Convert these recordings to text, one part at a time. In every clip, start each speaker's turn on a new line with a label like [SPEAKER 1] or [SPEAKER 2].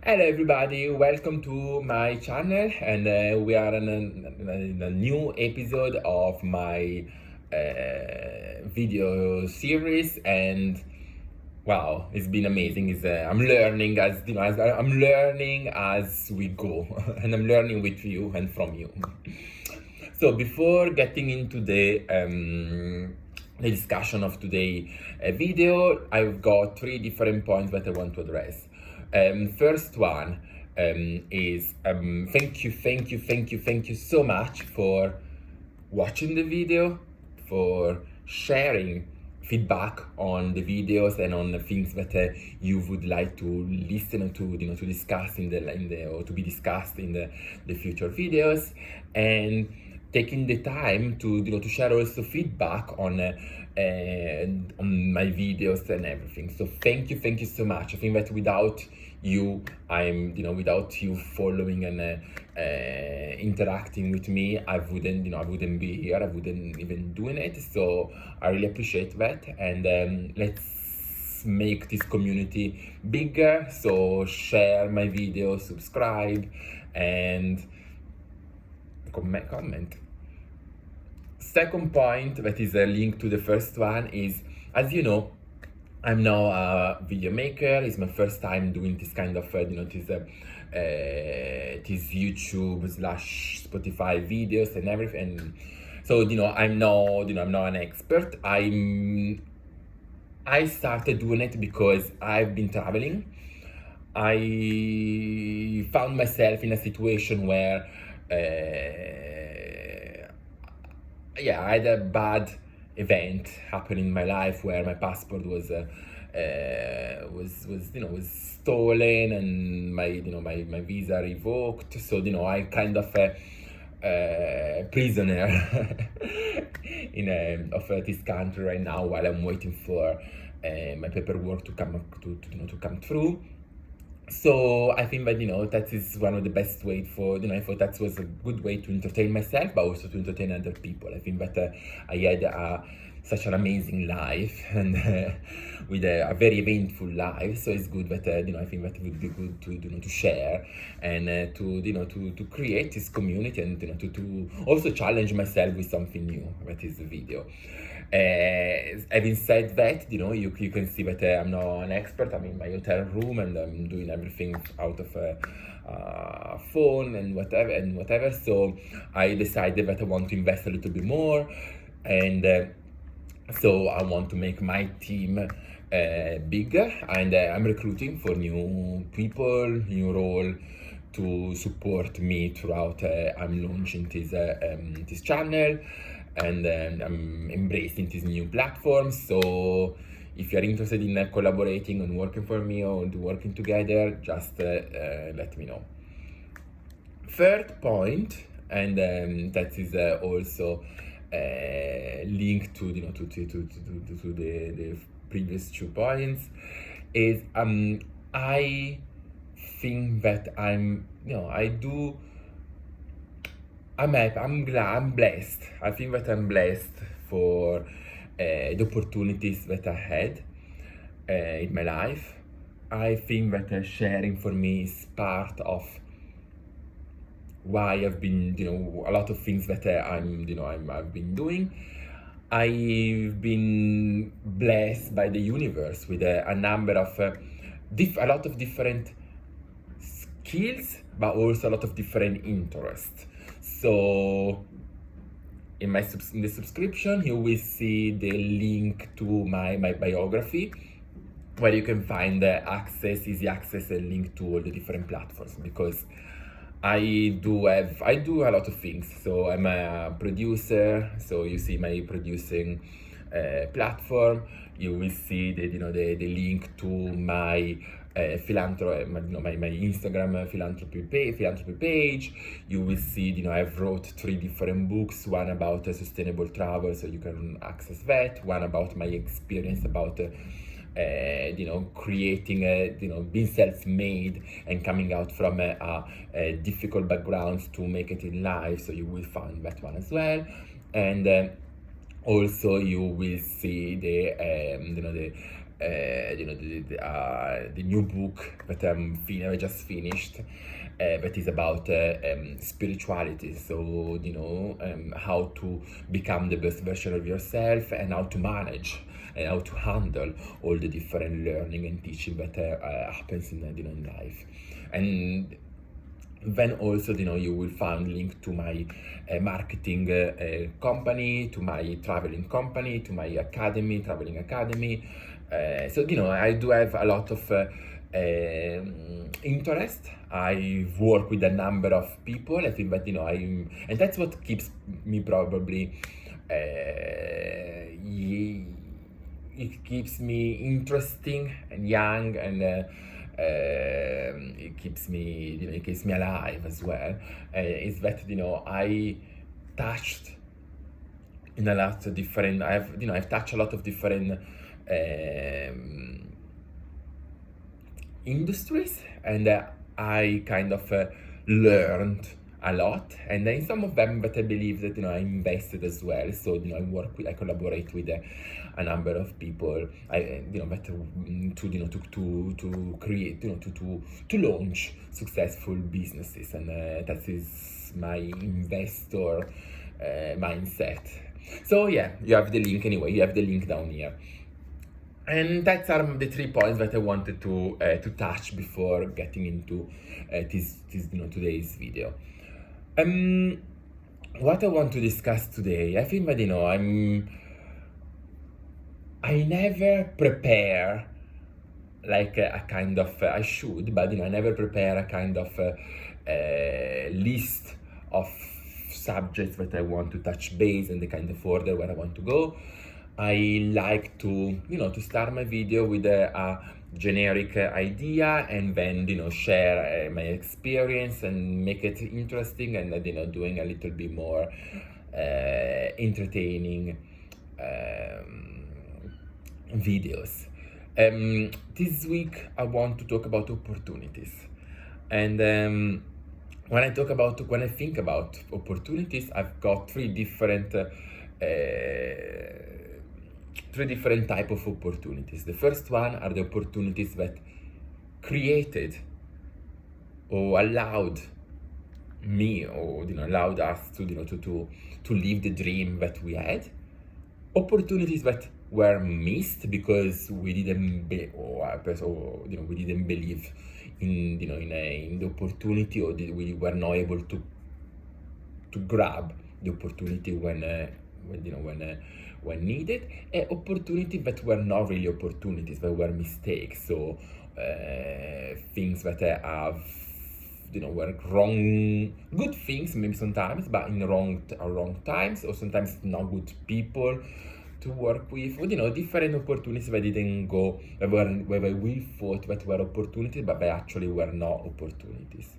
[SPEAKER 1] Hello everybody, welcome to my channel, and we are in a new episode of my video series. And wow, it's been amazing. I'm learning I'm learning as we go and I'm learning with you and from you. So before getting into the discussion of today video, I've got three different points that I want to address. First one is thank you so much for watching the video, for sharing feedback on the videos and on the things that you would like to listen to, to discuss or to be discussed in the future videos, and taking the time to share also feedback on my videos and everything. So thank you so much. I think that without you, without you following and interacting with me, I wouldn't be here. I wouldn't even doing it. So I really appreciate that, and let's make this community bigger. So share my video, subscribe, and comment. Second point that is a link to the first one is, as you know, I'm now a video maker. It's my first time doing this kind of this YouTube slash Spotify videos and everything. And so I'm not an expert. I started doing it because I've been traveling. I found myself in a situation where I had a bad event happen in my life where my passport was stolen and my visa revoked. So I kind of prisoner of this country right now while I'm waiting for my paperwork to come through. So I think that that is one of the best ways for I thought that was a good way to entertain myself, but also to entertain other people. I think that I had such an amazing life and with a very eventful life. So it's good that I think that it would be good to share and to create this community, and to also challenge myself with something new. That is the video. Having said that, you can see that I'm not an expert. I'm in my hotel room and I'm doing everything out of a phone and whatever. So I decided that I want to invest a little bit more, and so I want to make my team bigger, and I'm recruiting for new people, new role to support me throughout. I'm launching this channel, and I'm embracing this new platform. So if you're interested in collaborating and working for me or working together, just let me know. Third point, and that is also linked to the previous 2 points, is I think that I'm blessed. I think that I'm blessed for the opportunities that I had in my life. I think that sharing for me is part of why I've been, a lot of things that I've been doing. I've been blessed by the universe with a number of a lot of different skills, but also a lot of different interests. So in the subscription, you will see the link to my biography, where you can find easy access and link to all the different platforms, because I do a lot of things. So I'm a producer, so you see my producing platform. You will see the link to my my Instagram philanthropy page. You will see I've wrote 3 different books, one about sustainable travel, so you can access that, one about my experience about creating being self-made and coming out from a difficult backgrounds to make it in life, so you will find that one as well. And also you will see the the new book that I just finished, that is about spirituality. So, how to become the best version of yourself and how to manage and how to handle all the different learning and teaching that happens in life. And then also, you will find link to my marketing company, to my traveling company, to my academy, traveling academy. So, I do have a lot of interest. I work with a number of people. I think that, and that's what keeps me probably, it keeps me interesting and young, and it keeps me alive as well. Is that I touched in a lot of different. I've touched a lot of different industries, and I kind of learned a lot, and in some of them that I believe that I invested as well. So I collaborate with a number of people. To create to launch successful businesses, and that is my investor mindset. So yeah, you have the link anyway. You have the link down here. And that's the 3 points that I wanted to touch before getting into this today's video. What I want to discuss today, I think that I never prepare like a kind of I should, but I never prepare a kind of list of subjects that I want to touch base and the kind of order where I want to go. I like to start my video with a generic idea, and then share my experience and make it interesting, and doing a little bit more entertaining videos. This week I want to talk about opportunities, and when I think about opportunities, I've got three different type of opportunities. The first one are the opportunities that created or allowed me, or allowed us to live the dream that we had. Opportunities that were missed because we didn't we didn't believe in in the opportunity, or we were not able to grab the opportunity when needed. Opportunities that were not really opportunities, that were mistakes. So things that have were wrong, good things maybe sometimes, but in wrong times, or sometimes not good people to work with, or different opportunities that didn't go where we thought that were opportunities, but they actually were not opportunities.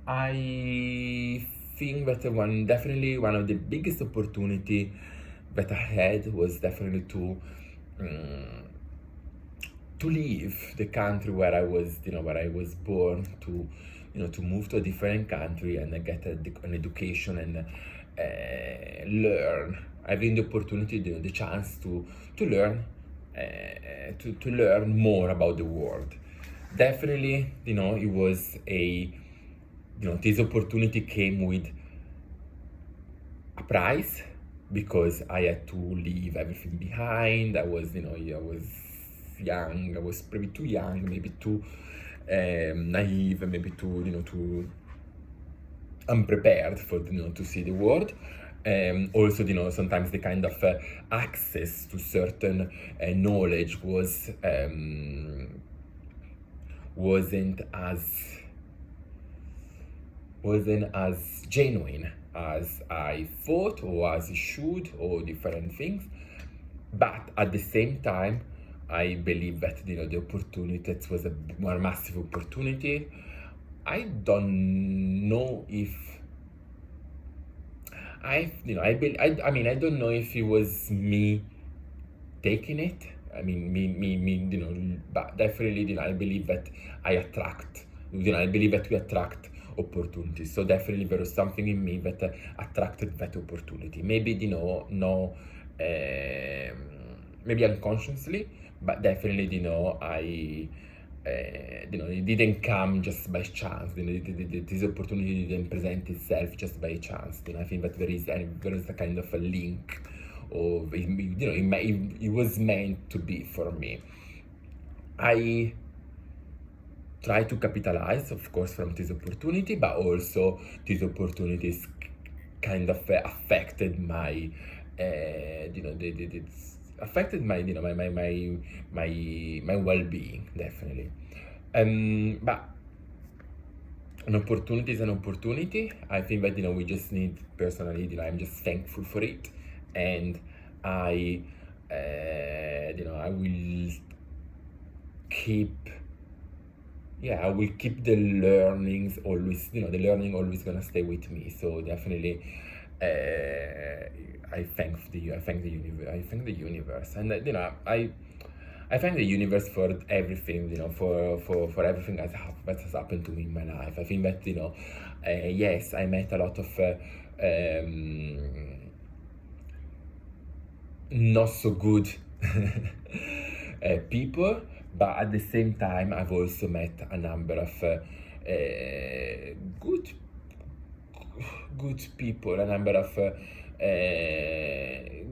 [SPEAKER 1] I think that definitely one of the biggest opportunity that I had was definitely to leave the country where I was born, to move to a different country and get an education and learn, having the opportunity, the chance to learn, to learn more about the world. Definitely, it was this opportunity came with a price, because I had to leave everything behind. I was young. I was maybe too young, maybe too naive, maybe too unprepared for to see the world. Also, sometimes the kind of access to certain knowledge wasn't as genuine as I thought, or as it should, or different things. But at the same time, I believe that the opportunity, it was a more massive opportunity. I don't know if I don't know if it was me taking it. I mean, me, but definitely, I believe that I attract. I believe that we attract opportunities. So definitely there was something in me that attracted that opportunity. Maybe no maybe unconsciously, but definitely, it didn't come just by chance. This opportunity didn't present itself just by chance. I think that there is a kind of a link, of it was meant to be for me. I try to capitalize, of course, from this opportunity, but also these opportunities kind of affected my, it's affected my, my well-being, definitely. But an opportunity is an opportunity. I think that we just need, personally, I'm just thankful for it, and I I will keep I will keep the learnings always, the learning always gonna stay with me. So definitely, I thank the universe, and I thank the universe for everything, for everything that has happened to me in my life. I think that, yes, I met a lot of not so good people, but at the same time, I've also met a number of good people, a number of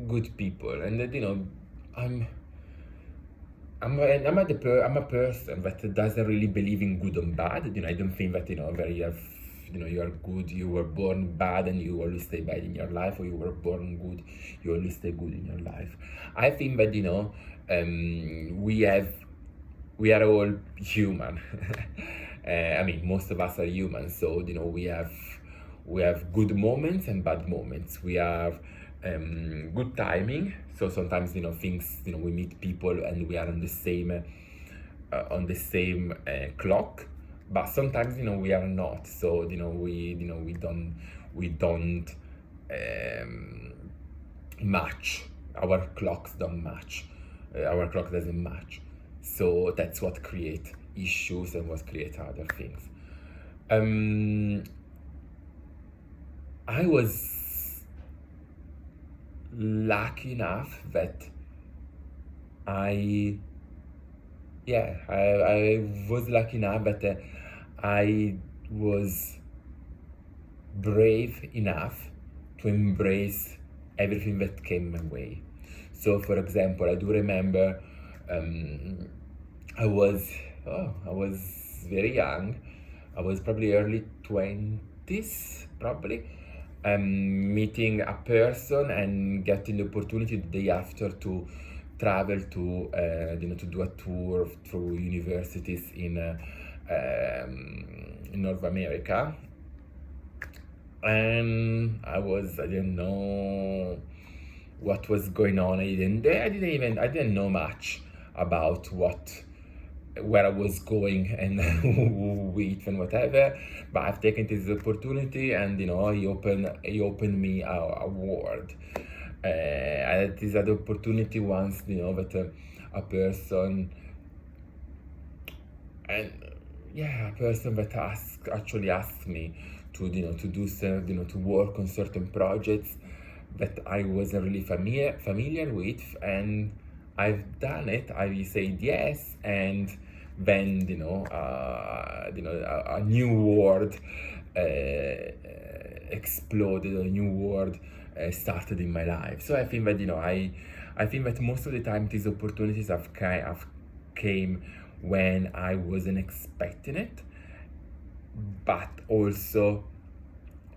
[SPEAKER 1] good people, and I'm a person that doesn't really believe in good and bad. I don't think that you are good, you were born bad and you always stay bad in your life, or you were born good, you always stay good in your life. I think that we are all human. I mean, most of us are human, so we have good moments and bad moments. We have good timing. So sometimes things, we meet people and we are on the same clock, but sometimes we are not. So we don't match. Our clocks don't match. Our clock doesn't match. So that's what creates issues and what creates other things. I was lucky enough that I was lucky enough that I was brave enough to embrace everything that came my way. So, for example, I do remember I was very young. I was probably early 20s, probably. Meeting a person and getting the opportunity the day after to travel to to do a tour through universities in North America, and I didn't know what was going on. I didn't know much about where I was going and with and whatever, but I've taken this opportunity, and he opened me a world. I had this other opportunity once, that a person, and a person that actually asked me to do some, to work on certain projects that I wasn't really familiar with, and I've done it. I said yes, and then a new world exploded. A new world started in my life. So I think that I think that most of the time these opportunities have came when I wasn't expecting it, but also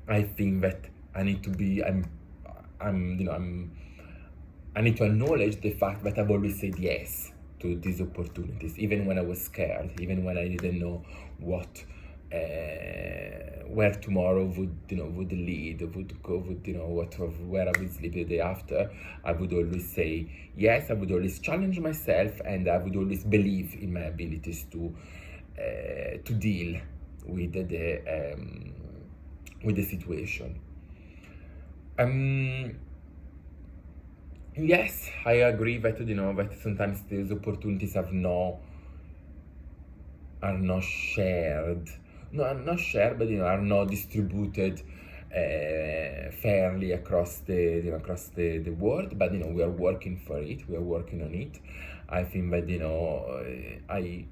[SPEAKER 1] I think that I need to be I need to acknowledge the fact that I've always said yes to these opportunities, even when I was scared, even when I didn't know where tomorrow would lead, would go, where I would sleep the day after. I would always say yes. I would always challenge myself, and I would always believe in my abilities to deal with the situation. Yes, I agree that that sometimes these opportunities are not shared. No, are not shared, but are not distributed fairly across the world, but we are working for it. We are working on it. I think that I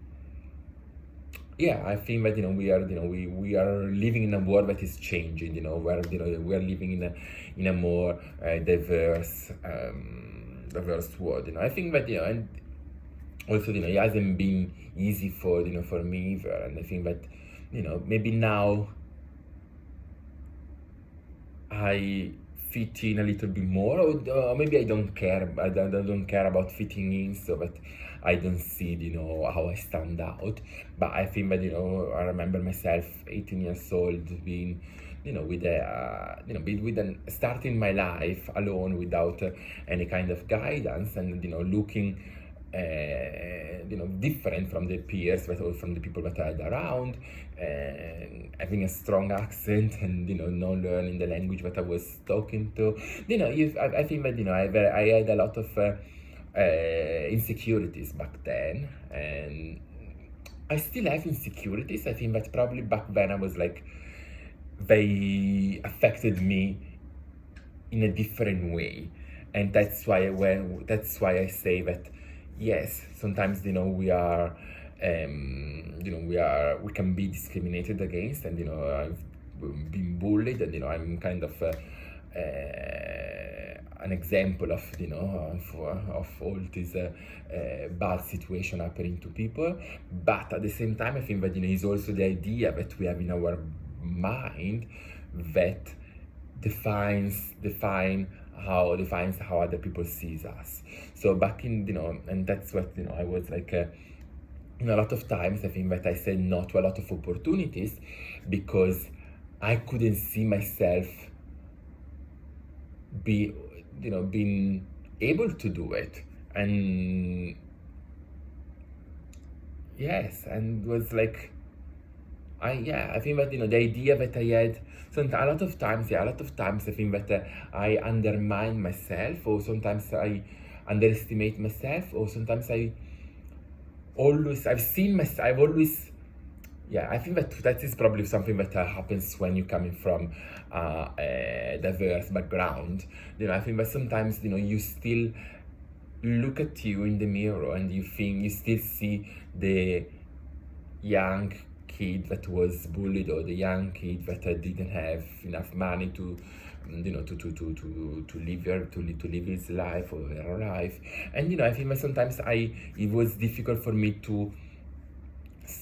[SPEAKER 1] yeah, I think that we are living in a world that is changing. Where we are living in a more diverse world. I think that and also it hasn't been easy for me either, and I think that maybe now I fit in a little bit more, or maybe I don't care. I don't care about fitting in, so that I don't see, how I stand out. But I think that, I remember myself 18 years old being, with a, with starting my life alone without any kind of guidance, and, looking different from the peers, or from the people that I had around, and having a strong accent, and not learning the language that I was talking to. I think that I had a lot of insecurities back then, and I still have insecurities. I think that probably back then I was like, they affected me in a different way, and that's why I say that yes, sometimes we are we can be discriminated against, and I've been bullied, and I'm kind of an example of of all this bad situation happening to people. But at the same time, I think that is also the idea that we have in our mind that defines how other people sees us. So back in and that's what I was like a lot of times I think that I said no to a lot of opportunities because I couldn't see myself being able to do it. And yes, and was like I think that the idea that I had, a lot of times I think that I undermine myself, or sometimes I underestimate myself, or sometimes I've always I think that is probably something that happens when you're coming from a diverse background. I think that sometimes you still look at you in the mirror, and you still see the young kid that was bullied, or the young kid that didn't have enough money to live his life or her life. And I think that sometimes it was difficult for me to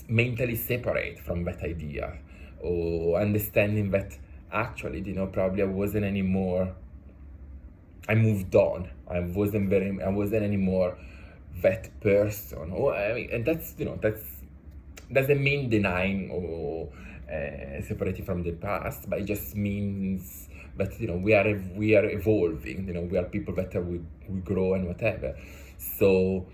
[SPEAKER 1] mentally separate from that idea, or understanding that actually probably I wasn't anymore, I moved on. I wasn't anymore that person. Or and that's doesn't mean denying or separating from the past, but it just means that we are evolving. We are people that we grow and whatever. So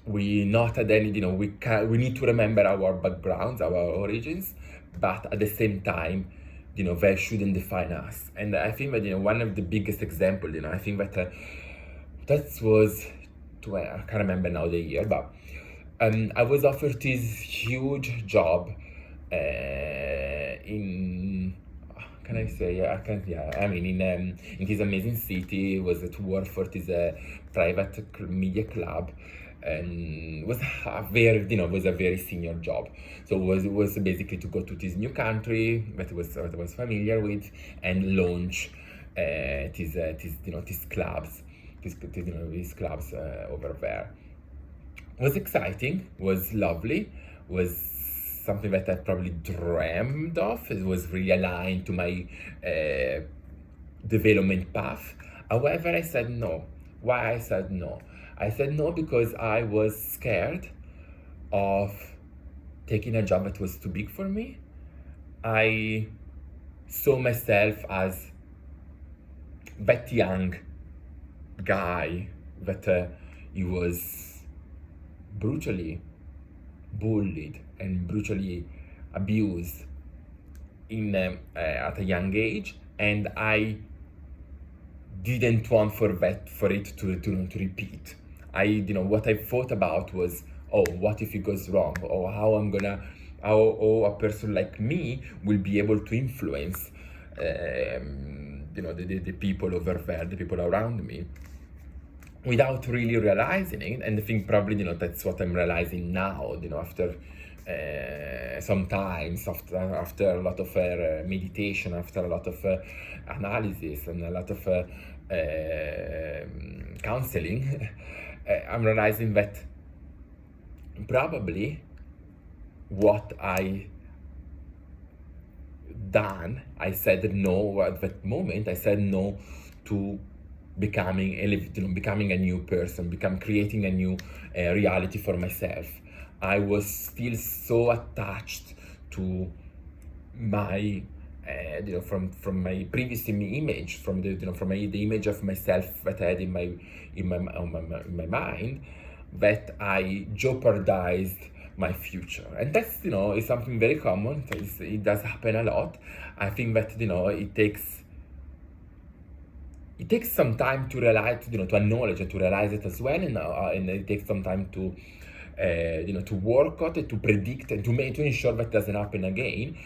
[SPEAKER 1] we not at any we need to remember our backgrounds, our origins, but at the same time they shouldn't define us. And I think that one of the biggest examples, I think that that was I can't remember now the year, but I was offered this huge job in can I say I can't I mean in this amazing city. It was to work for this private media club, and was a very senior job. So it was basically to go to this new country that I was familiar with, and launch these clubs over there. Was exciting, was lovely, was something that I probably dreamed of. It was really aligned to my development path. However, I said no. Why I said no? I said no because I was scared of taking a job that was too big for me. I saw myself as that young guy that he was brutally bullied and brutally abused at a young age, and I didn't want for it to repeat. What I thought about was, oh, what if it goes wrong, or how I'm gonna how a person like me will be able to influence the people over there, the people around me, without really realizing it. And I think probably that's what I'm realizing now, after sometimes after a lot of meditation, after a lot of analysis and a lot of counseling. I'm realizing that probably what I said no at that moment. I said no to becoming a new person, creating a new reality for myself. I was still so attached to my from my previous image, from the image of myself that I had in my mind, that I jeopardized my future. And that's is something very common. It does happen a lot. I think that it takes some time to realize, to acknowledge and to realize it as well, and it takes some time to to work on it, to predict, and to ensure that doesn't happen again.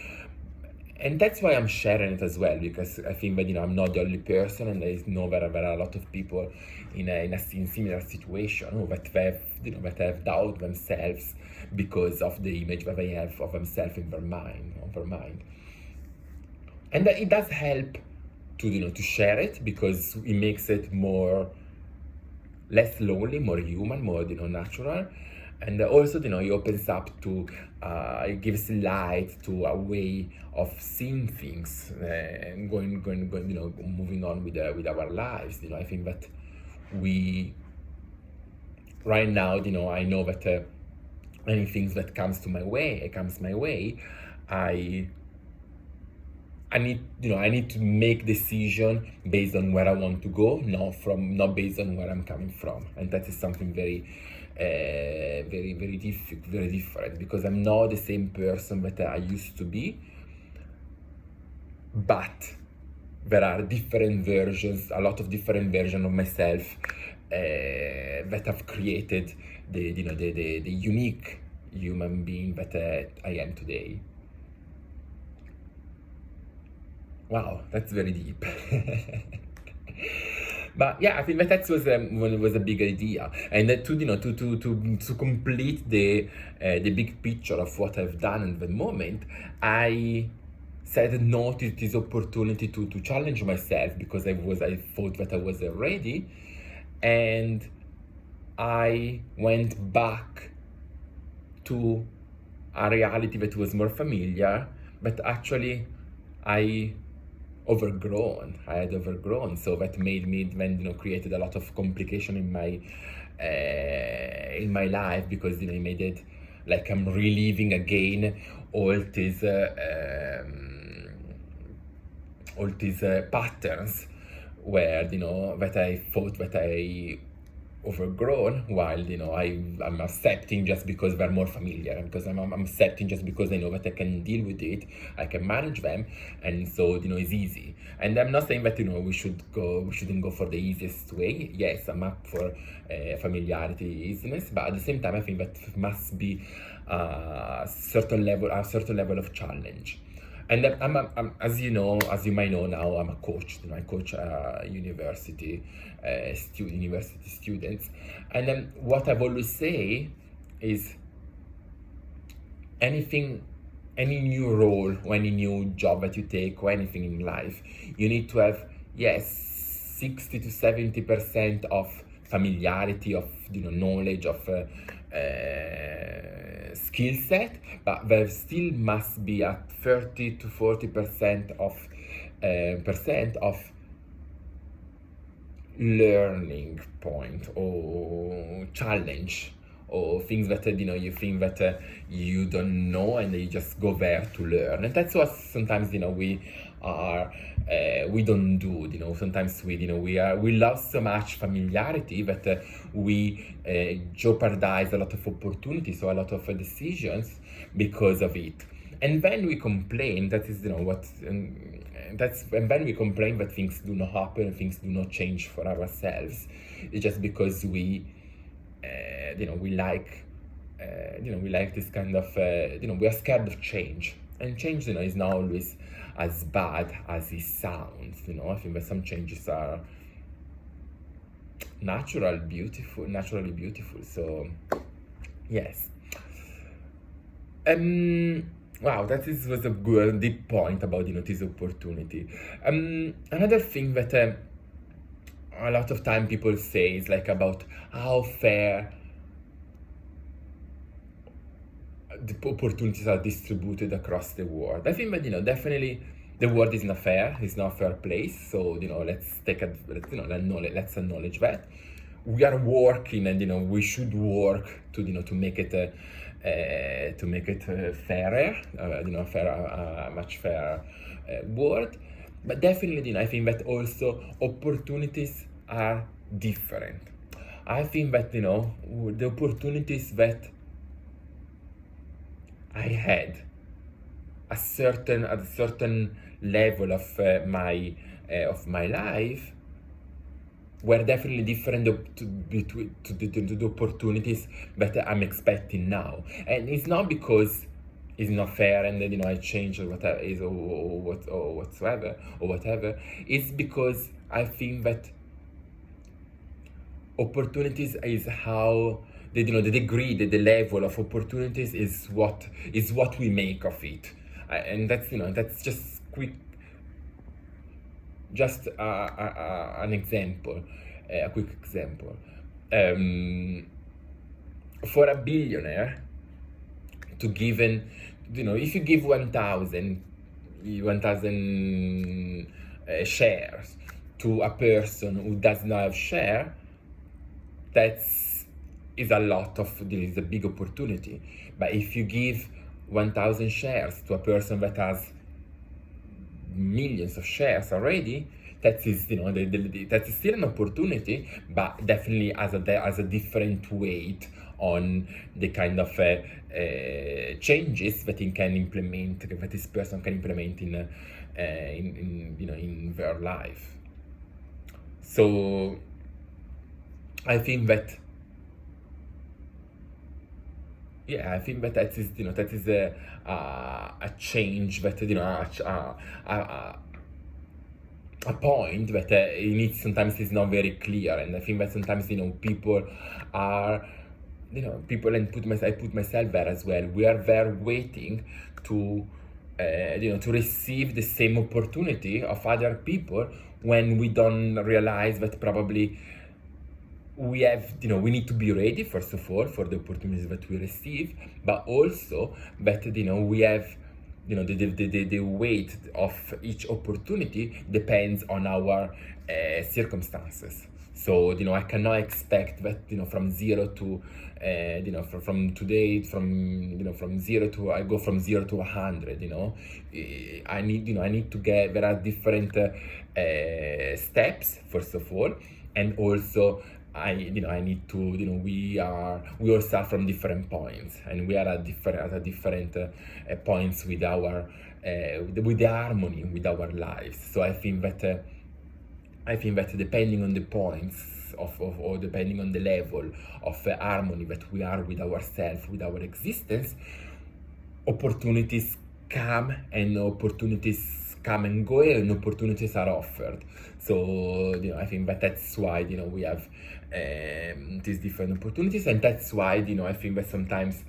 [SPEAKER 1] And that's why I'm sharing it as well, because I think that I'm not the only person, and there are a lot of people in a similar situation that have doubt themselves because of the image that they have of themselves in their mind, And it does help to share it, because it makes it less lonely, more human, more natural. And also, it opens up to, it gives light to a way of seeing things, and moving on with our lives. I think that right now, I know that any things that comes my way, I need to make decision based on where I want to go, not based on where I'm coming from. And that is something very different, because I'm not the same person that I used to be, but there are a lot of different versions of myself that have created the unique human being that I am today. Wow, that's very deep. But yeah, I think that was a big idea, and that to complete the big picture of what I've done in the moment, I said no to this opportunity to challenge myself, because I thought that I was ready, and I went back to a reality that was more familiar, but actually I had overgrown, so that made me then created a lot of complication in my life, because it made it like I'm reliving again all these patterns where that I thought that I overgrown, while I'm accepting just because they're more familiar, and because I'm accepting just because I know that I can deal with it, I can manage them, and so it's easy. And I'm not saying that we shouldn't go for the easiest way. Yes, I'm up for familiarity, easiness, but at the same time I think that must be a certain level of challenge. And as you might know now, I'm a coach. I coach university students. And then what I've always say is, any new role or any new job that you take, or anything in life, you need to have 60 to 70% of familiarity, of knowledge, of skill set, but there still must be at 30 to 40% of learning point, or challenge, or things that you think that you don't know, and you just go there to learn. And that's what sometimes we don't do. Sometimes we love so much familiarity that we jeopardize a lot of opportunities, or a lot of decisions because of it. And then we complain, that is and then we complain that things do not happen, things do not change for ourselves. It's just because we like we like this kind of, we are scared of change. And change, is not always as bad as it sounds. I think that some changes are naturally beautiful. So, yes. Wow, was a good deep point about this opportunity. Another thing that a lot of time people say is like about how fair the opportunities are distributed across the world. I think that definitely the world is not fair. It's not a fair place. So let's let's acknowledge that we are working, and we should work to to make it fairer, much fairer world. But definitely, I think that also opportunities are different. I think that the opportunities that I had at a certain level of my life were definitely different to the opportunities that I'm expecting now. And it's not because it's not fair and then I change or whatever is or whatever. It's because I think that opportunities is how the degree, the level of opportunities is what we make of it. And that's just quick, just an example, a quick example. For a billionaire to give if you give 1,000 shares to a person who does not have share, is a big opportunity. But if you give 1,000 shares to a person that has millions of shares already, that is that is still an opportunity, but definitely as a different weight on the kind of changes that this person can implement in their life. So I think that that is a change that a point that sometimes is not very clear. And I think that sometimes people are people, and I put myself there as well. We are there waiting to to receive the same opportunity of other people, when we don't realize that probably we have we need to be ready, first of all, for the opportunities that we receive, but also that we have the weight of each opportunity depends on our circumstances. So I cannot expect that from zero to from today, from zero to I go from 0 to 100. I need to get, there are different steps, first of all, and also I need to we all start from different points, and we are at different points with our with the harmony with our lives. So I think that depending on the points or depending on the level of harmony that we are with ourselves, with our existence, opportunities come and go, and opportunities are offered. So I think that that's why we have these different opportunities, and that's why I think that sometimes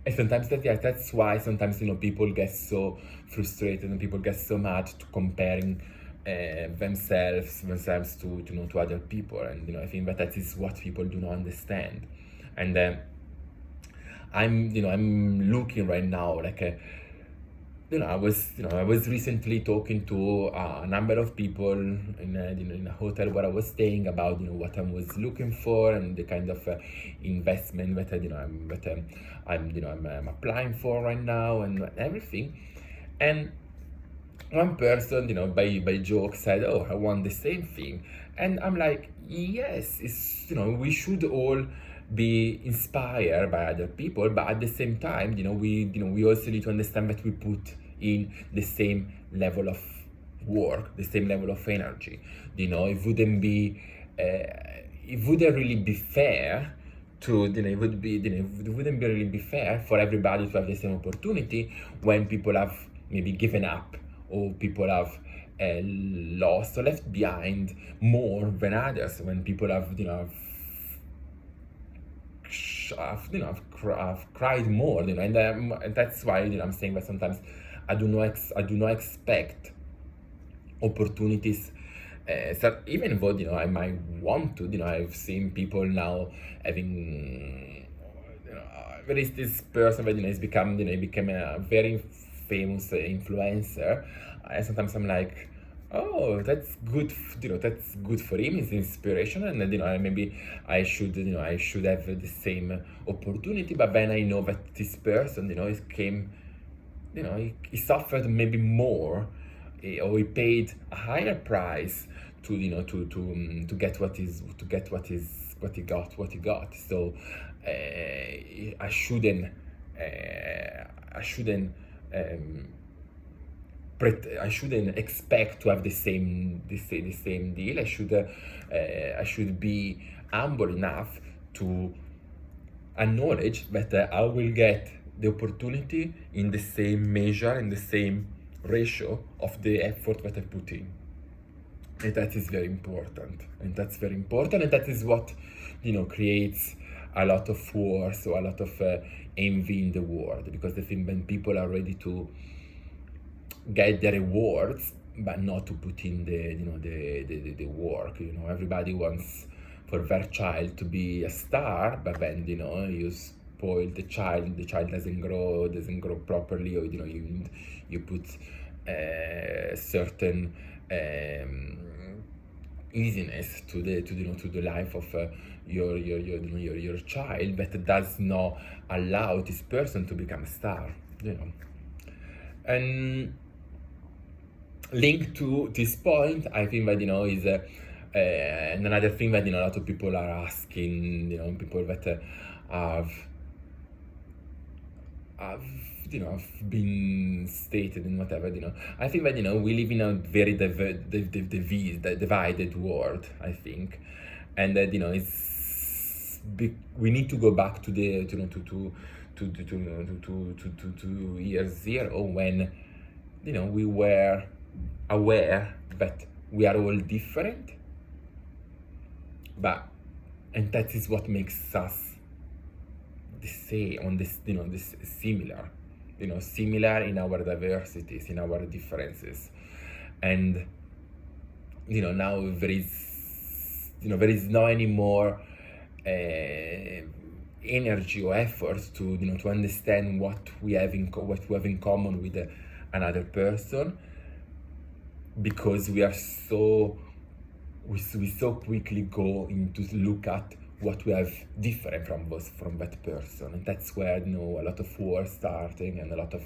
[SPEAKER 1] that's why sometimes people get so frustrated and people get so mad to comparing themselves to other people. And I think that is what people do not understand. And I'm looking right now, like I was recently talking to a number of people in a hotel where I was staying about what I was looking for and the kind of investment that I'm applying for right now and everything. And one person by joke said, "Oh, I want the same thing," and I'm like, yes, it's we should all be inspired by other people, but at the same time we also need to understand that we put in the same level of work, the same level of energy. It wouldn't be it wouldn't really be fair to, it wouldn't be really be fair for everybody to have the same opportunity when people have maybe given up, or people have lost or left behind more than others, when people have, I've cried more, and that's why, I'm saying that sometimes I do not expect opportunities. So even though, I might want to, I've seen people now having, there is this person that, has become, he became a very famous influencer, and sometimes I'm like, oh, that's good, that's good for him, it's inspiration, and then, maybe I should, I should have the same opportunity. But then I know that this person, it came, he suffered maybe more, or he paid a higher price to, to get what he got. So I shouldn't um, I shouldn't expect to have the same deal. I should be humble enough to acknowledge that I will get the opportunity in the same measure, in the same ratio of the effort that I put in. And that is very important. And that is what, creates a lot of wars, or a lot of envy in the world, because I think when people are ready to get the rewards but not to put in the work, everybody wants for their child to be a star, but then, you spoil the child doesn't grow properly, or, you put certain easiness to the life of your child, that does not allow this person to become a star, and linked to this point, I think that, is another thing that, a lot of people are asking, people that have been stated and whatever, I think that, we live in a very divided world, I think, and that, we need to go back to the to year zero, when, we were aware that we are all different, and that is what makes us this similar, similar in our diversities, in our differences. And, now there is no anymore energy or effort to, to understand what we have in common with another person, because we so quickly go into look at what we have different from that person, and that's where, a lot of wars starting, and a lot of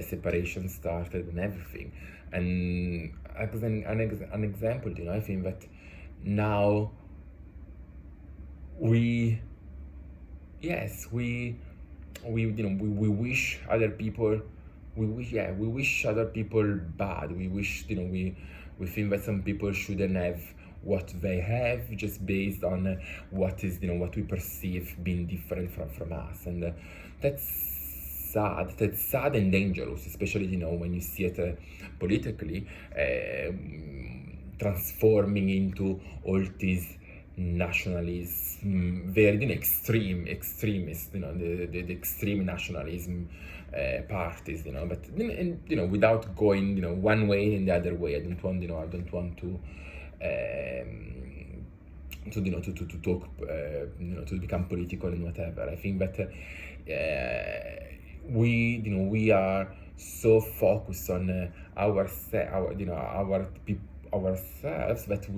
[SPEAKER 1] separation started, and everything. And as an example, I think that now we wish other people, we wish other people bad. We wish, we think that some people shouldn't have what they have, just based on what we perceive being different from us. And that's sad and dangerous, especially, when you see it politically, transforming into all these nationalism, very extremist, the extreme nationalism parties, but without going one way and the other way. I don't want to talk, to become political and whatever. I think that we are so focused on ourselves, that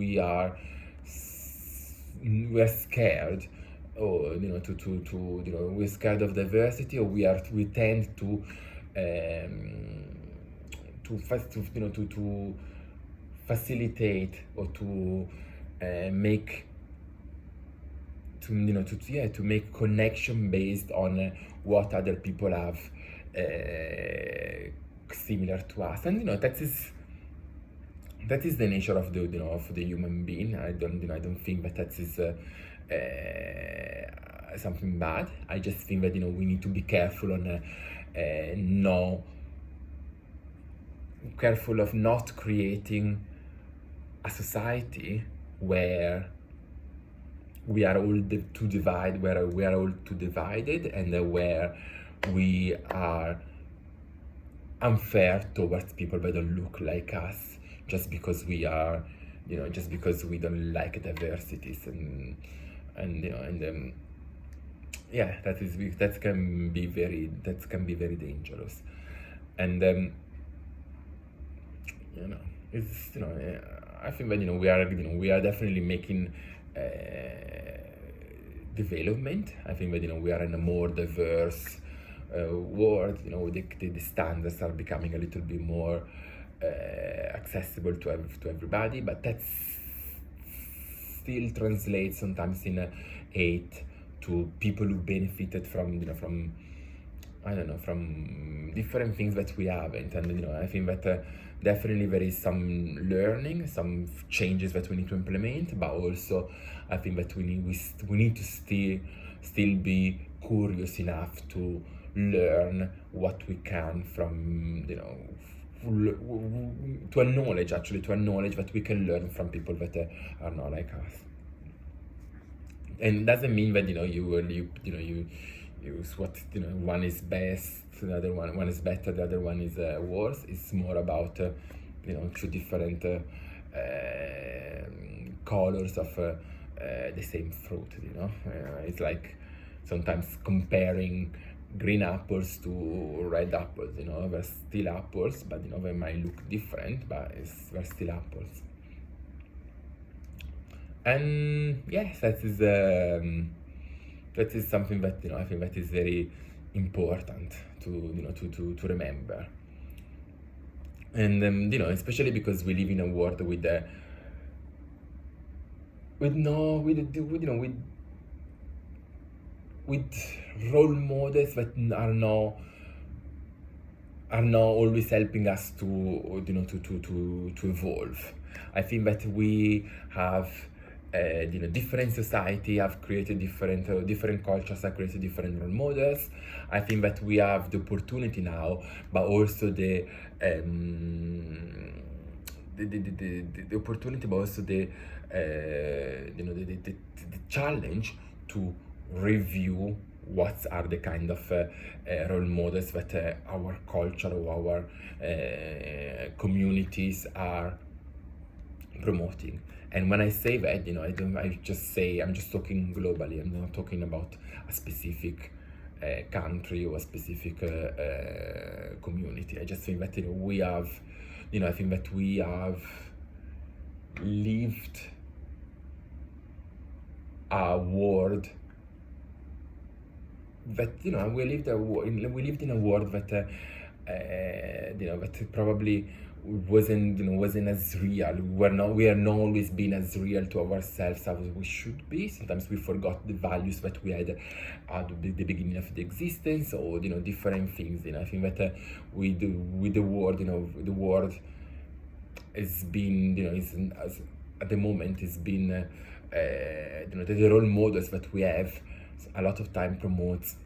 [SPEAKER 1] we're scared, or we're scared of diversity, or we tend to facilitate, or to make connection based on what other people have similar to us. And that is that is the nature of the human being. I don't think that is something bad. I just think that we need to be careful on no careful of not creating a society where we are all too divided, where we are all too divided, and where we are unfair towards people that don't look like us, just because we are, just because we don't like diversities, and yeah, that can be very dangerous, and it's I think that we are definitely making development. I think that we are in a more diverse world. The standards are becoming a little bit more accessible to everybody, but that still translates sometimes in hate to people who benefited from from different things that we haven't. And I think that definitely there is some learning, some changes that we need to implement, but also I think that we need to still be curious enough to learn what we can from to acknowledge that we can learn from people that are not like us. And it doesn't mean that you use what one is best, the other one is better, the other one is worse. It's more about two different colors of the same fruit. It's like sometimes comparing green apples to red apples. They're still apples, but they might look different, but they're still apples. And yes, that is something that I think that is very important to remember. And especially because we live in a world with role models that are not always helping us to evolve. I think that we have different society have created different cultures, have created different role models. I think that we have the opportunity now, but also the opportunity, but also the challenge to review what are the kind of role models that our culture or our communities are promoting. And when I say that, I'm just talking globally. I'm not talking about a specific country or a specific community. I just think that we have, I think that we have lived a world that we lived in a world that that probably wasn't as real. We are not always been as real to ourselves as we should be. Sometimes we forgot the values that we had at the beginning of the existence, or different things. I think that with the world, the world has been at the moment has been the role models that we have a lot of time promotes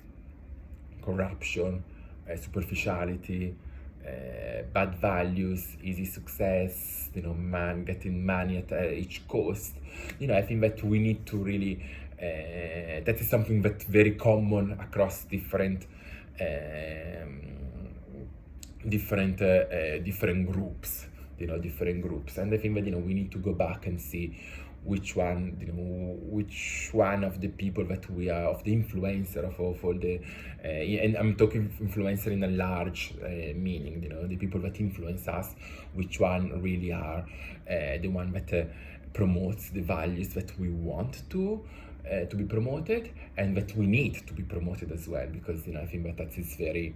[SPEAKER 1] corruption, superficiality, bad values, easy success, getting money at each cost. I think that we need to really, that is something that's very common across different groups, different groups. And I think that, we need to go back and see which one of the people that we are, of the influencer, of all the, and I'm talking influencer in a large meaning, the people that influence us, which one really are the one that promotes the values that we want to be promoted, and that we need to be promoted as well, because I think that is very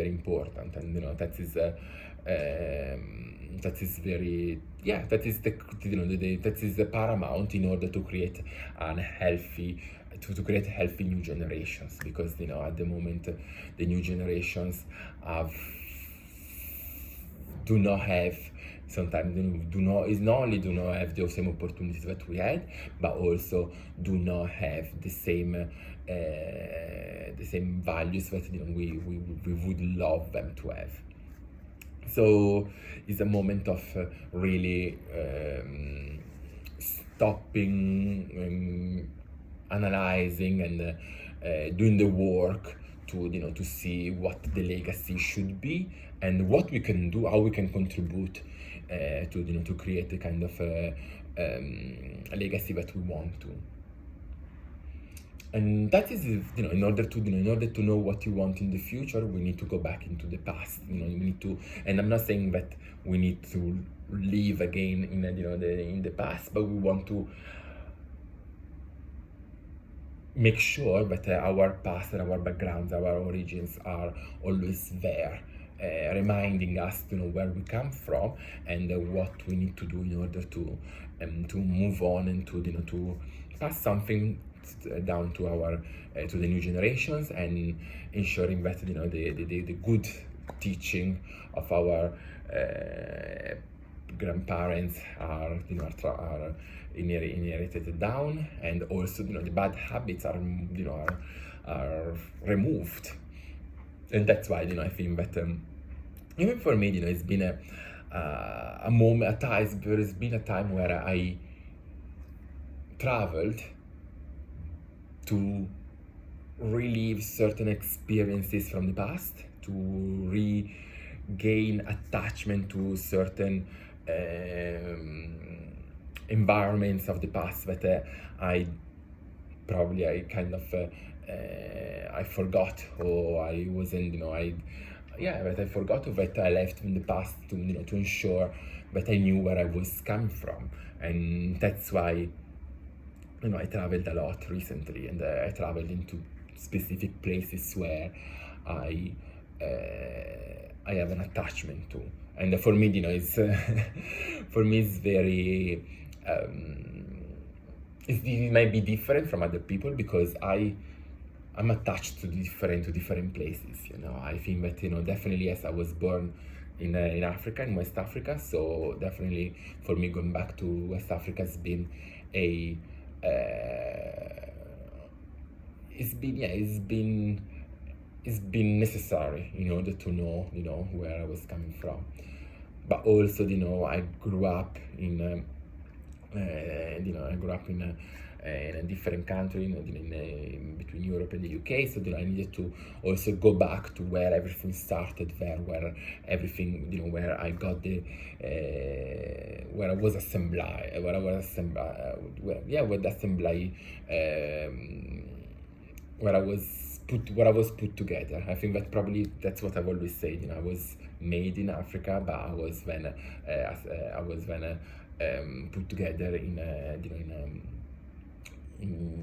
[SPEAKER 1] important, and that is very, that is that is the paramount in order to create to create healthy new generations, because at the moment the new generations do not have sometimes do not is not only do not have the same opportunities that we had, but also do not have the same values that we would love them to have. So it's a moment of really stopping, analyzing, and doing the work to see what the legacy should be and what we can do, how we can contribute to create the kind of a legacy that we want to. And that is, in order to know what you want in the future, we need to go back into the past. We need to, and I'm not saying that we need to live again in the past, but we want to make sure that our past and our backgrounds, our origins are always there, reminding us to know where we come from and what we need to do in order to move on and to pass something down to our to the new generations, and ensuring that the good teaching of our grandparents are inherited down, and also the bad habits are removed. And that's why I think that even for me it's been a moment, there's been a time where I traveled to relive certain experiences from the past, to regain attachment to certain environments of the past that I kind of I forgot, or I wasn't but I forgot that I left in the past to ensure that I knew where I was coming from. And that's why I traveled a lot recently, and I traveled into specific places where I have an attachment to. And for me, it's for me it's very it might be different from other people, because I'm attached to different places. I think that definitely, yes, I was born in Africa, in West Africa, so definitely for me going back to West Africa has been a it's been necessary in order to know where I was coming from. But also I grew up in in a different country, in between Europe and the UK. So I needed to also go back to where everything started, where everything, where I got where I was assembled, where I was put together. I think that probably that's what I've always said. I was made in Africa, but I was then put together in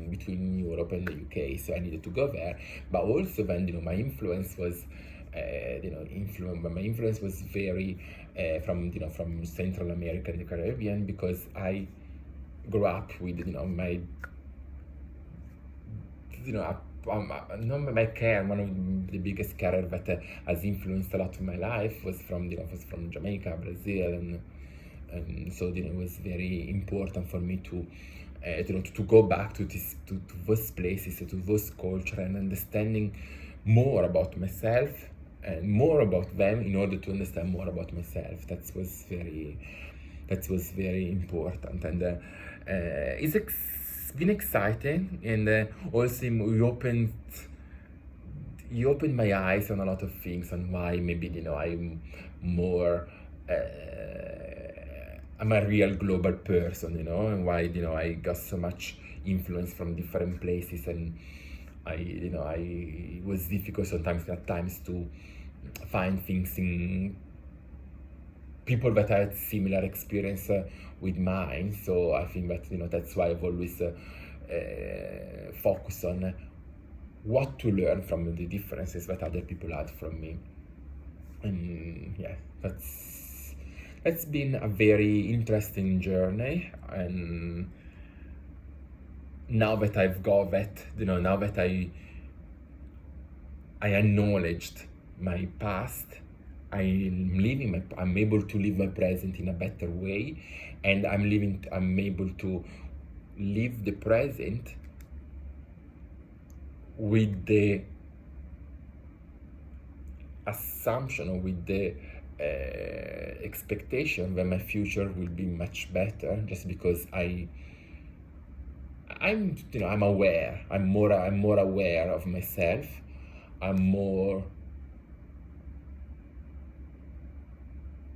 [SPEAKER 1] between Europe and the UK. So I needed to go there. But also then my influence was my influence was very from Central America and the Caribbean, because I grew up with my my care. One of the biggest care that has influenced a lot of my life was from Jamaica, Brazil, and so it was very important for me to go back to those places, to those culture, and understanding more about myself and more about them in order to understand more about myself. That was very important, and it's been exciting, and also you opened my eyes on a lot of things, on why maybe I'm more I'm a real global person, and why I got so much influence from different places, and it was difficult sometimes at times to find things in people that had similar experience with mine. So I think that that's why I've always focused on what to learn from the differences that other people had from me. And yeah, that's been a very interesting journey. And now that I've got that, now that I acknowledged my past, I'm able to live my present in a better way, and I'm able to live the present with the assumption, or with the expectation that my future will be much better, just because I'm aware. I'm more aware of myself. I'm more,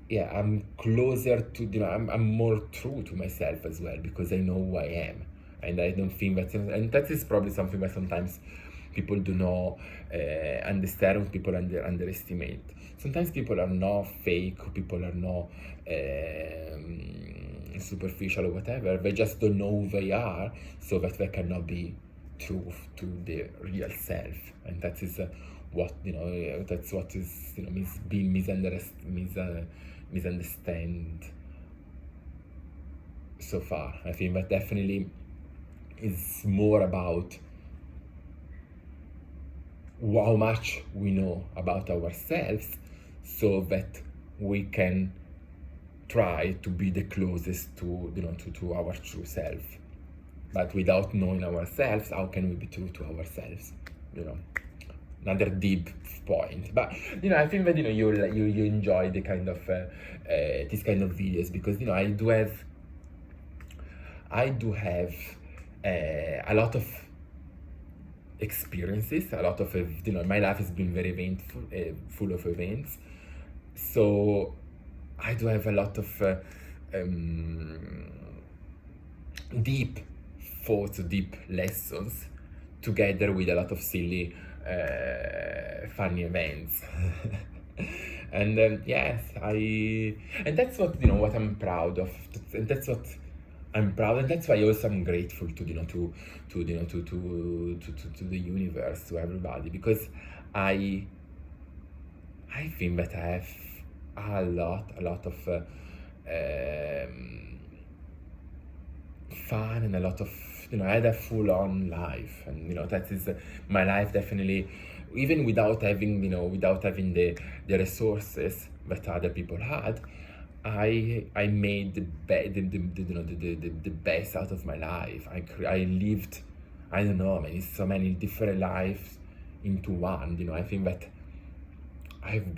[SPEAKER 1] yeah, I'm closer to, I'm more true to myself as well, because I know who I am. And I don't think and that is probably something that sometimes people do not understand, people underestimate. Sometimes people are not fake, people are not superficial or whatever. They just don't know who they are, so that they cannot be true to their real self. And that is that's what is being misunderstand so far. I think that definitely is more about how much we know about ourselves, so that we can try to be the closest to to our true self. But without knowing ourselves, how can we be true to ourselves? Another deep point. But I think that you enjoy the kind of this kind of videos, because I do have a lot of experiences, a lot of my life has been very eventful, full of events. So I do have a lot of deep thoughts, deep lessons, together with a lot of silly, funny events. And yes, and that's what I'm proud of, and that's what I'm proud, and that's why also I'm grateful to the universe, to everybody, because I think that I have a lot of fun, and a lot of I had a full-on life, and that is my life definitely. Even without having the resources that other people had, I made the best out of my life. I lived, I don't know, so many different lives into one. I think that I've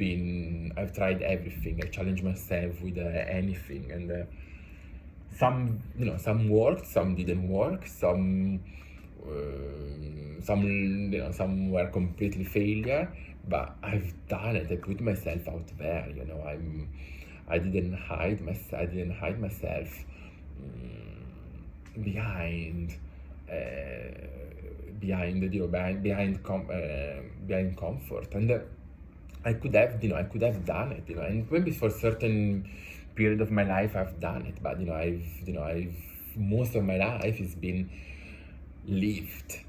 [SPEAKER 1] tried everything. I challenged myself with anything, and some worked, some didn't work, some some were completely failure. But I've done it. I put myself out there. I didn't hide myself behind behind comfort. And I could have done it, and maybe for certain period of my life I've done it. But I've most of my life has been lived.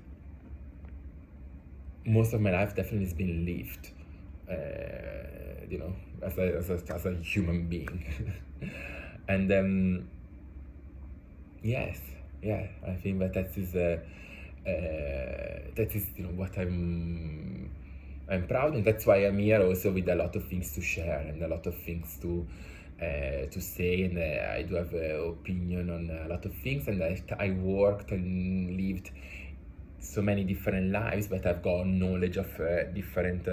[SPEAKER 1] Most of my life definitely has been lived, as a human being. And yes, yeah, I think that is what I'm proud, and that's why I'm here, also with a lot of things to share, and a lot of things to say. And I do have an opinion on a lot of things, and I worked and lived so many different lives, but I've got knowledge of different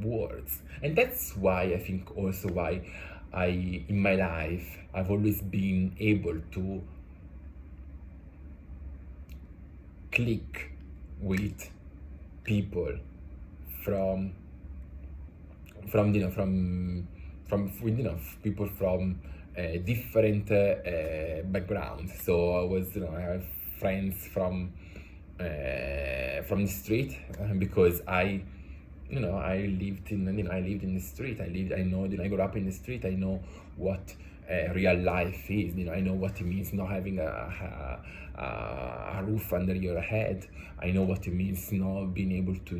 [SPEAKER 1] words. And that's why I think also why in my life I've always been able to click with people from people from different backgrounds. So I have friends from the street, because I lived in the street. I grew up in the street. I know what real life is. I know what it means not having a roof under your head. I know what it means not being able to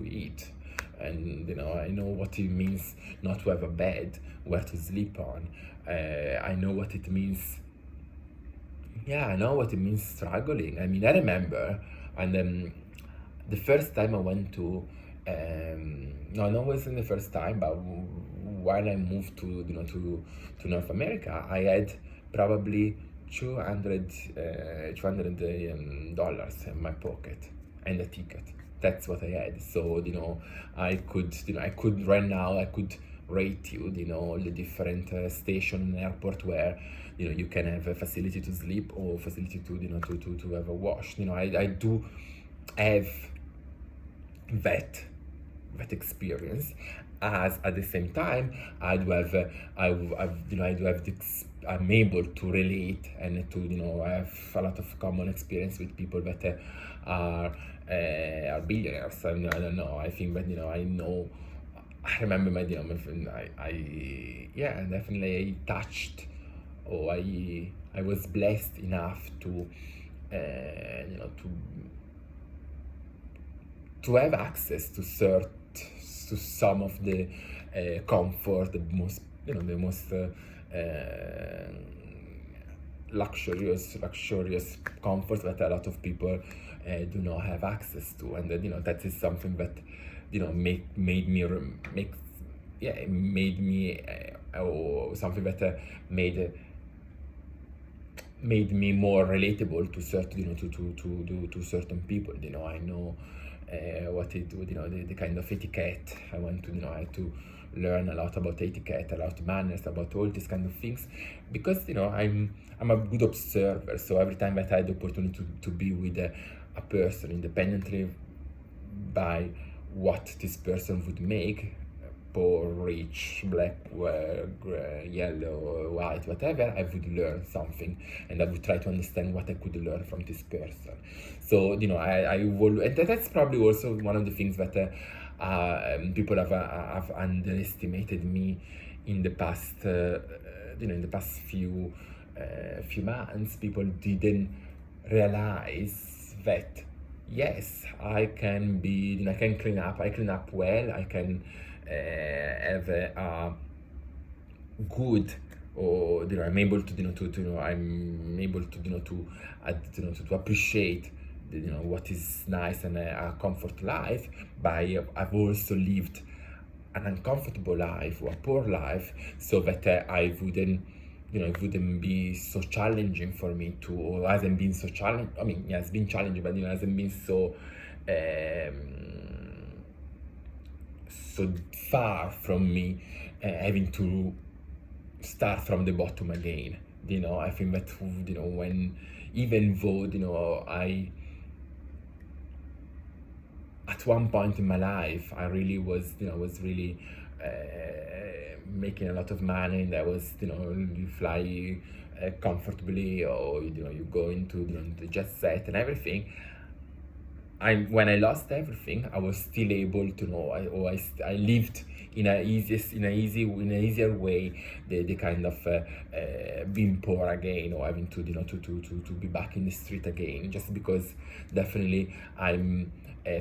[SPEAKER 1] eat. And I know what it means not to have a bed where to sleep on. I know what it means. Yeah, I know what it means struggling. I remember, and the first time I went to, no, no, it wasn't the first time, but while I moved to, to North America, I had probably 200, dollars in my pocket and a ticket. That's what I had. So, I could right now, I could rate you, all the different station and airport where, you can have a facility to sleep or facility to, to have a wash. I do have that experience, as at the same time I do have I do have I'm able to relate and to I have a lot of common experience with people that are billionaires. I don't know, I think that I remember my friend, yeah, definitely I touched, or I was blessed enough to to have access to some of the comfort, the most uh, luxurious comforts that a lot of people do not have access to. And that is something that made me make yeah it made me or something that made me more relatable to certain to certain people. I know what it would the kind of etiquette I want to I had to learn a lot about etiquette, a lot of manners, about all these kind of things, because I'm a good observer. So every time that I had the opportunity to be with a person, independently by what this person would make, poor, rich, black, yellow, white, whatever, I would learn something, and I would try to understand what I could learn from this person. So I will, and that's probably also one of the things that people have underestimated me in the past, in the past few months. People didn't realize that yes, I can be, I can clean up. I clean up well. I can have a good, or I'm able to I'm able to to appreciate what is nice and a comfort life. But I've also lived an uncomfortable life or a poor life, so that I wouldn't it wouldn't be so challenging for me to, or hasn't been so challenging. I mean, yeah, it's been challenging, but hasn't been so so far from me having to start from the bottom again. I think that when, even though I, at one point in my life, I really was was really making a lot of money, and I was you fly comfortably, or you go into the jet set and everything. When I lost everything, I was still able to I lived in a easier way, the kind of being poor again, or having to to be back in the street again, just because definitely I'm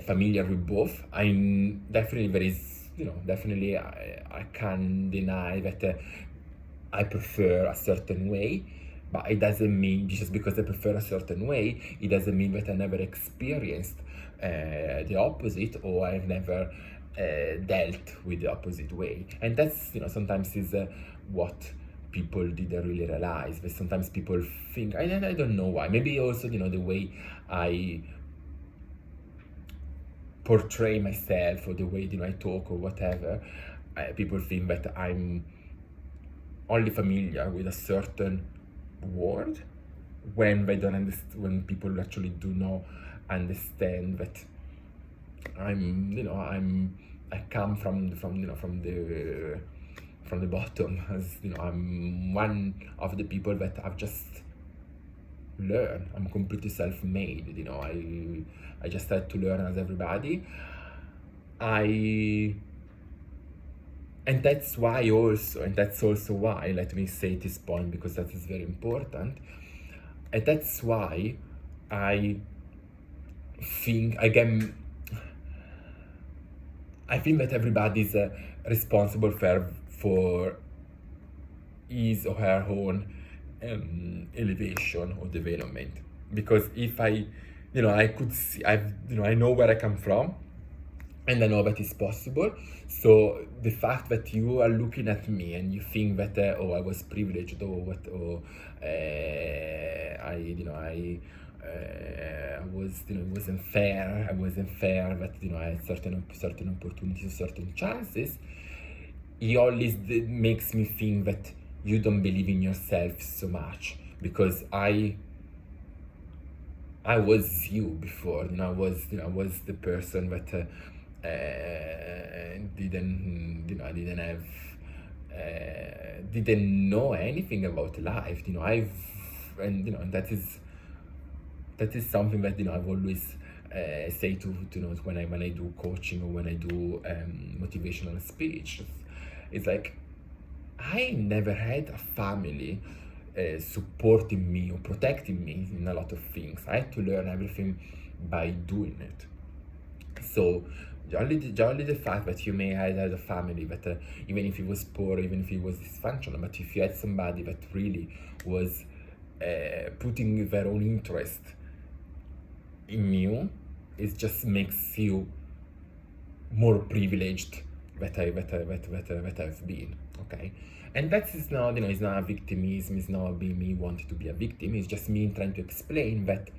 [SPEAKER 1] familiar with both. I'm definitely, there is definitely I can't deny that I prefer a certain way, but it doesn't mean, just because I prefer a certain way, it doesn't mean that I never experienced the opposite, or I've never dealt with the opposite way. And that's sometimes is what people didn't really realize. But sometimes people think, I don't know why. Maybe also the way I portray myself, or the way I talk, or whatever. People think that I'm only familiar with a certain word, when they don't understand, when people actually do not understand that I come from the bottom, as I'm one of the people that I've just learned. I'm completely self-made. I just had to learn as everybody. And that's also why, let me say this point, because that is very important. And that's why I think, again, I think that everybody is responsible for his or her own elevation or development. Because if I I could see, I know where I come from, and I know that it's possible. So the fact that you are looking at me and you think that oh, I was privileged, or what, or I was, it wasn't fair. I wasn't fair that I had certain opportunities, certain chances. It always makes me think that you don't believe in yourself so much, because I was you before. I was the person that didn't have, didn't know anything about life. And that is something that I've always say to when I do coaching, or when I do motivational speech. It's like, I never had a family supporting me or protecting me in a lot of things. I had to learn everything by doing it. So only the fact that you may have had a family that even if it was poor, even if it was dysfunctional, but if you had somebody that really was putting their own interest in you, it just makes you more privileged that I've been. Okay, and that is not, it's not a victimism. It's not being me wanting to be a victim. It's just me trying to explain that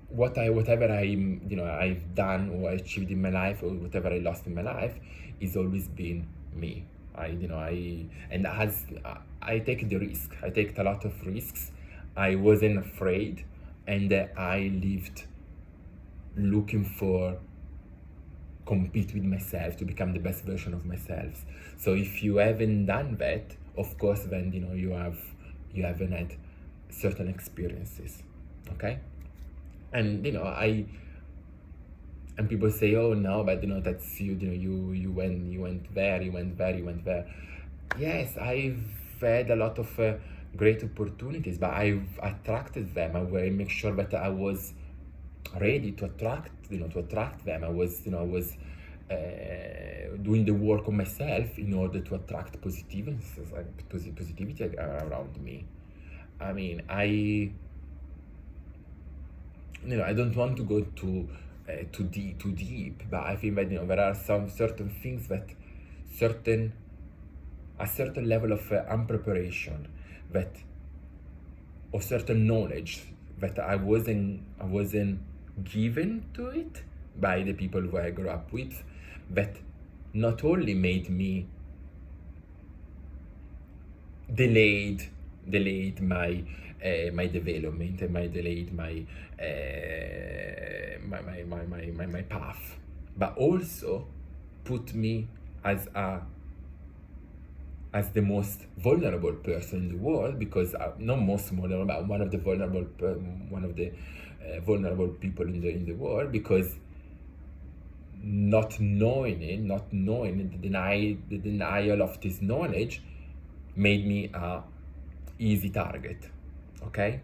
[SPEAKER 1] whatever I've done or achieved in my life, or whatever I lost in my life, is always been me. I take the risk. I take a lot of risks. I wasn't afraid, and I lived looking for compete with myself to become the best version of myself. So if you haven't done that, of course, then you haven't had certain experiences. Okay, and and people say, oh no, but that's you went there. Yes, I've had a lot of great opportunities, but I've attracted them. I make sure that I was ready to attract them. I was doing the work on myself in order to attract positivity around me. I mean, I don't want to go too deep, but I think that there are some certain things that a certain level of unpreparation, that or certain knowledge that I wasn't given to it by the people who I grew up with, that not only made me delayed my my development, and delayed my path, but also put me as the most vulnerable person in the world, because not most vulnerable, but one of the vulnerable people in the world, because not knowing the denial of this knowledge made me a easy target. Okay,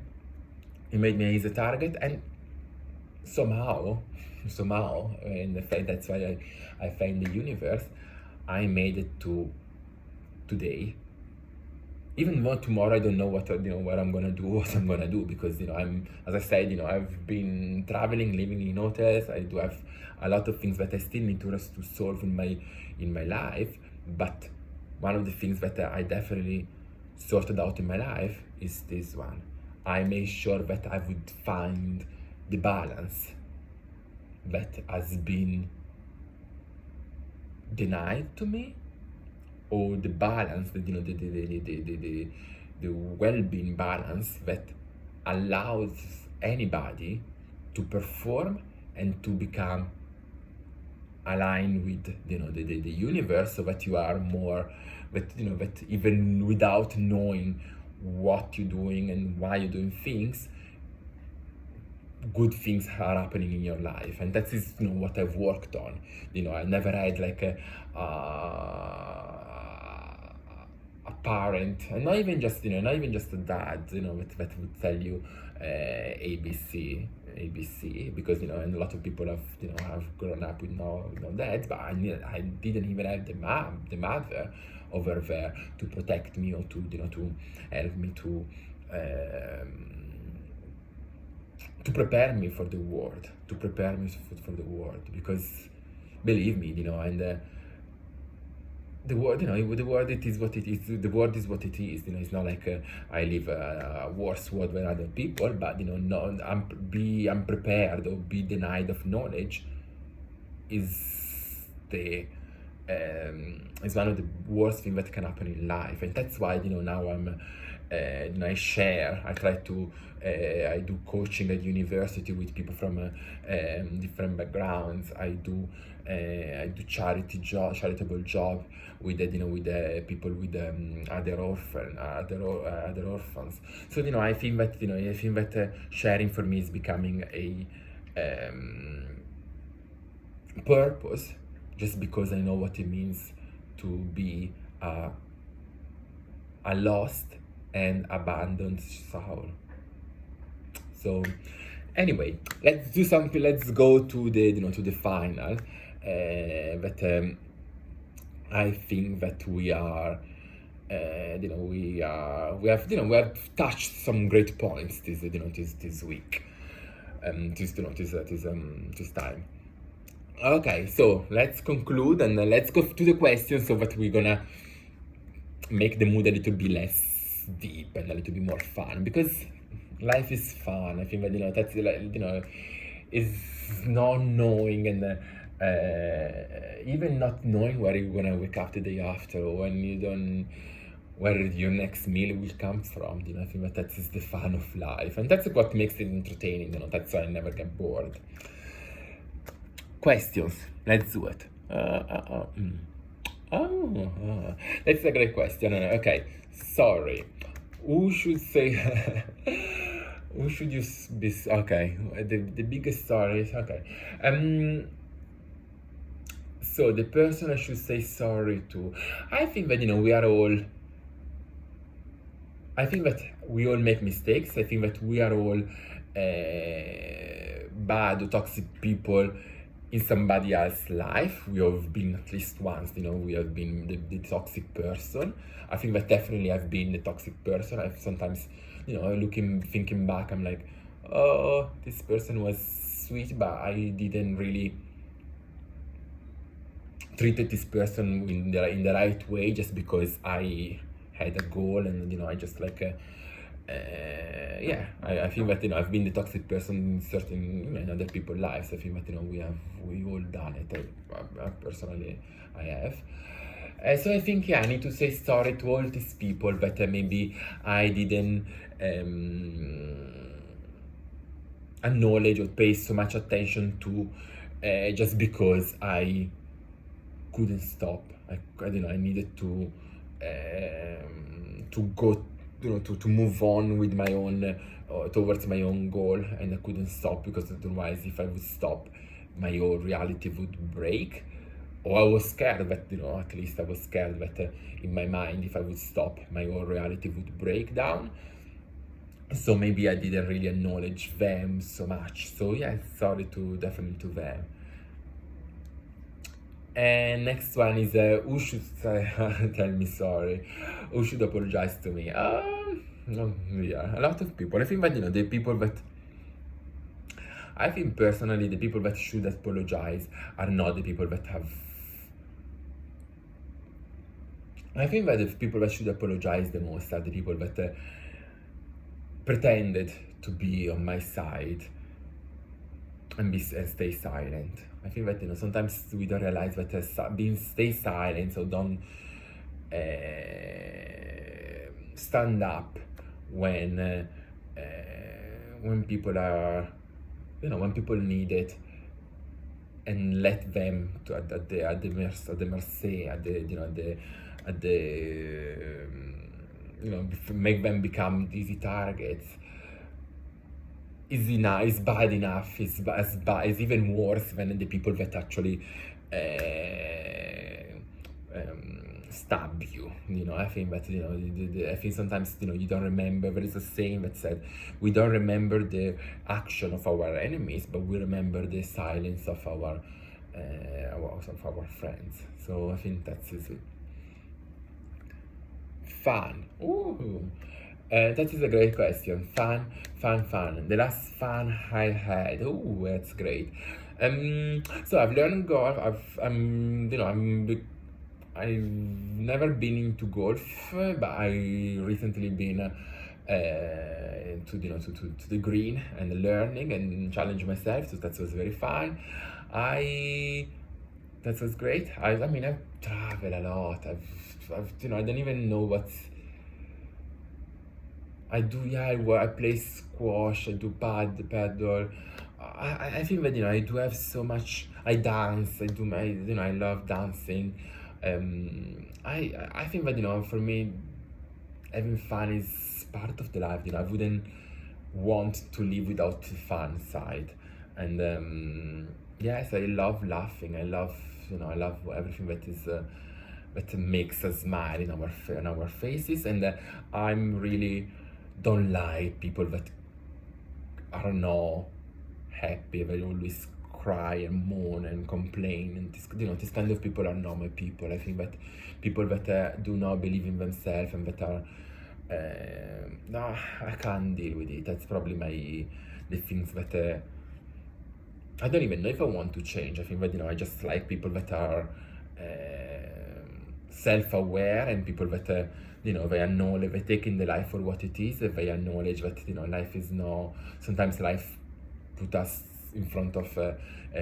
[SPEAKER 1] it made me an easy target, and somehow, and that's why I find the universe, I made it to today. Even though tomorrow I don't know what I'm gonna do, because I'm, as I said, I've been traveling, living in hotels. I do have a lot of things that I still need to solve in my life. But one of the things that I definitely sorted out in my life is this one. I made sure that I would find the balance that has been denied to me, or the balance, the well-being balance that allows anybody to perform and to become aligned with the universe, so that you are more, that even without knowing what you're doing and why you're doing things, good things are happening in your life. And that is what I've worked on. I never had like a parent, and not even just a dad, that would tell you ABC, because and a lot of people have grown up with no dads, but I didn't even have the mother over there to protect me, or to help me to to prepare me for the world, for the world, because believe me, and the world, the world, it is what it is. The world is what it is. It's not like I live a worse world than other people, but no, be unprepared or be denied of knowledge is the is one of the worst things that can happen in life, and that's why now I try to I do coaching at university with people from different backgrounds. I do charitable job with with people with other orphans. So I think that sharing for me is becoming a purpose, just because I know what it means to be a lost and abandoned soul. So anyway, let's do something. Let's go to the to the final. I think that we are. We have touched some great points this week. This time. Okay, so let's conclude and let's go to the questions, so that we're gonna make the mood a little bit less deep and a little bit more fun, because life is fun. I think that that's is not knowing and even not knowing where you're gonna wake up the day after, or when you don't, where your next meal will come from. I think that is the fun of life, and that's what makes it entertaining. That's why I never get bored. Questions. Let's do it. That's a great question. Okay, sorry. Who should say? Who should you be? Okay, the biggest story is okay. So the person I should say sorry to. I think that we are all. I think that we all make mistakes. I think that we are all bad or toxic people in somebody else's life. We have been at least once, we have been the toxic person. I think that definitely I've been the toxic person. I've sometimes, thinking back, I'm like, oh, this person was sweet, but I didn't really treated this person in the right way, just because I had a goal, and I just like I think that I've been the toxic person in certain in other people's lives. I think that we all done it. Personally, I have. So I think I need to say sorry to all these people that maybe I didn't acknowledge or pay so much attention to, just because I couldn't stop. I needed to go, to move on with my own towards my own goal, and I couldn't stop, because otherwise, if I would stop, my whole reality would break. Or I was scared that at least I was scared that in my mind, if I would stop, my whole reality would break down. So maybe I didn't really acknowledge them so much. So yeah, sorry definitely to them. And next one is who should tell me sorry? Who should apologize to me? Yeah, a lot of people. I think that the people that I think personally the people that should apologize are not the people that have. I think that the people that should apologize the most are the people that pretended to be on my side and stay silent. I think that sometimes we don't realize that stay silent, so don't stand up when people are when people need it, and let them at the mercy, make them become easy targets. Is bad enough. Is even worse than the people that actually stab you. I think that I think sometimes you don't remember. There is a saying that said, we don't remember the action of our enemies, but we remember the silence of our friends. So I think that's it. Fun. Ooh. That is a great question. Fun. The last fun I had. Oh, that's great. So I've learned golf. I've never been into golf, but I recently been to the green and learning and challenge myself. So that was very fun. I That was great. I mean, I've traveled a lot. I don't even know what I do. Yeah, I play squash. I do paddle. I think that I do have so much. I dance. I do my I love dancing. I think that for me having fun is part of the life. I wouldn't want to live without the fun side. And yes, I love laughing. I love everything that is that makes us smile in our faces. And I'm really don't like people that are not happy. They always cry and moan and complain. And this kind of people are not my people. I think that people that do not believe in themselves and that are no, I can't deal with it. That's probably the things that I don't even know if I want to change. I think that I just like people that are self-aware, and people that they acknowledge, they take in the life for what it is. They acknowledge that life is no. Sometimes life put us in front of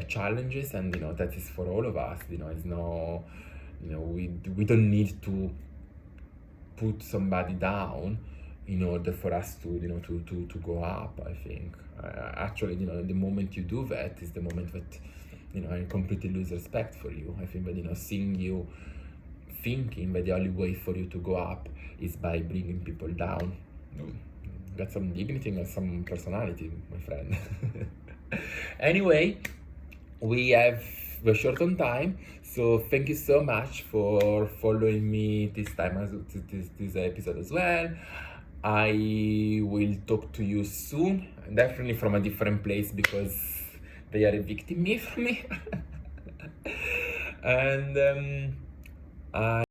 [SPEAKER 1] challenges, and that is for all of us. It's no. We don't need to put somebody down in order for us to to go up. I think actually the moment you do that is the moment that I completely lose respect for you. I think that seeing you thinking that the only way for you to go up is by bringing people down. Got some dignity and some personality, my friend. Anyway, we're short on time, so thank you so much for following me this time this episode as well. I will talk to you soon, definitely from a different place, because they are evicting me from me. And I